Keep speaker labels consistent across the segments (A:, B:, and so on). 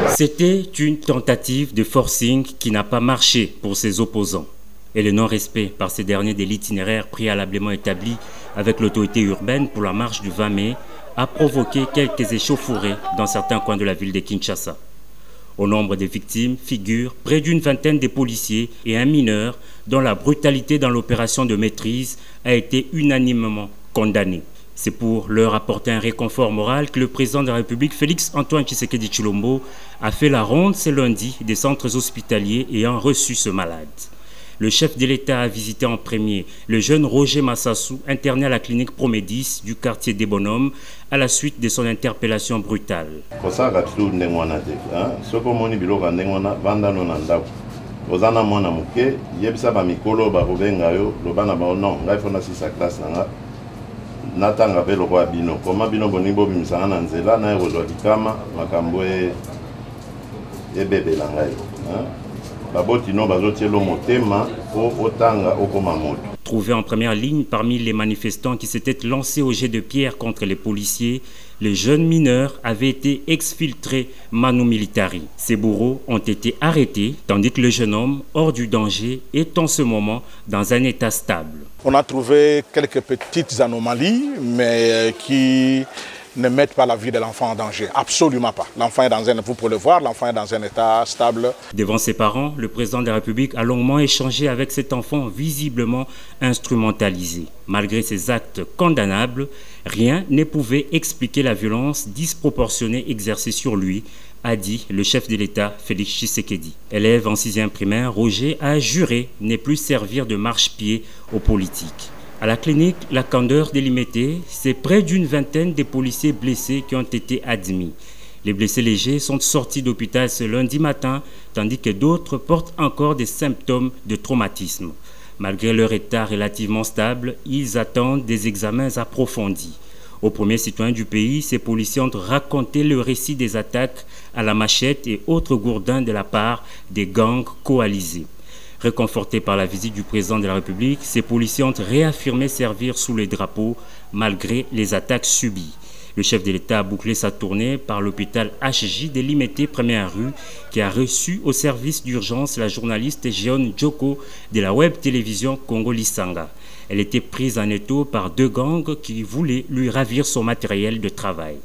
A: C'était une tentative de forcing qui n'a pas marché pour ses opposants. Et le non-respect par ces derniers de l'itinéraire préalablement établi avec l'autorité urbaine pour la marche du 20 mai a provoqué quelques échauffourées dans certains coins de la ville de Kinshasa. Au nombre des victimes figurent près d'une vingtaine de policiers et un mineur dont la brutalité dans l'opération de maîtrise a été unanimement condamnée. C'est pour leur apporter un réconfort moral que le président de la République, Félix-Antoine Tshisekedi Tshilombo, a fait la ronde ce lundi des centres hospitaliers ayant reçu ce malade. Le chef de l'État a visité en premier le jeune Roger Massassou, interné à la clinique Promédis du quartier des Bonhommes, à la suite de son interpellation brutale. Trouvé en première ligne parmi les manifestants qui s'étaient lancés au jet de pierre contre les policiers, les jeunes mineurs avaient été exfiltrés manu militari. Ces bourreaux ont été arrêtés, tandis que le jeune homme, hors du danger, est en ce moment dans un état stable.
B: On a trouvé quelques petites anomalies, mais qui ne mettent pas la vie de l'enfant en danger. Absolument pas. L'enfant est vous pouvez le voir, l'enfant est dans un état stable.
A: Devant ses parents, le président de la République a longuement échangé avec cet enfant visiblement instrumentalisé. Malgré ces actes condamnables, rien ne pouvait expliquer la violence disproportionnée exercée sur lui, a dit le chef de l'État, Félix Tshisekedi. Élève en 6e primaire, Roger a juré ne plus servir de marche-pied aux politiques. À la clinique La Candeur délimitée, c'est près d'une vingtaine de policiers blessés qui ont été admis. Les blessés légers sont sortis d'hôpital ce lundi matin, tandis que d'autres portent encore des symptômes de traumatisme. Malgré leur état relativement stable, ils attendent des examens approfondis. Aux premiers citoyens du pays, ces policiers ont raconté le récit des attaques à la machette et autres gourdins de la part des gangs coalisés. Réconfortés par la visite du président de la République, ces policiers ont réaffirmé servir sous les drapeaux malgré les attaques subies. Le chef de l'État a bouclé sa tournée par l'hôpital HJ de Limete Première Rue qui a reçu au service d'urgence la journaliste Jeon Djoko de la web télévision Congo Lisanga. Elle était prise en étau par deux gangs qui voulaient lui ravir son matériel de travail.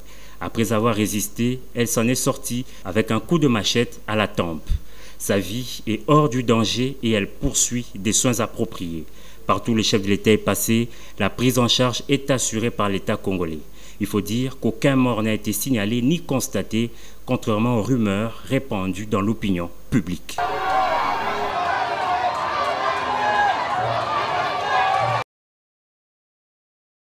A: Après avoir résisté, elle s'en est sortie avec un coup de machette à la tempe. Sa vie est hors du danger et elle poursuit des soins appropriés. Partout où le chef de l'État est passé, la prise en charge est assurée par l'État congolais. Il faut dire qu'aucun mort n'a été signalé ni constaté, contrairement aux rumeurs répandues dans l'opinion publique.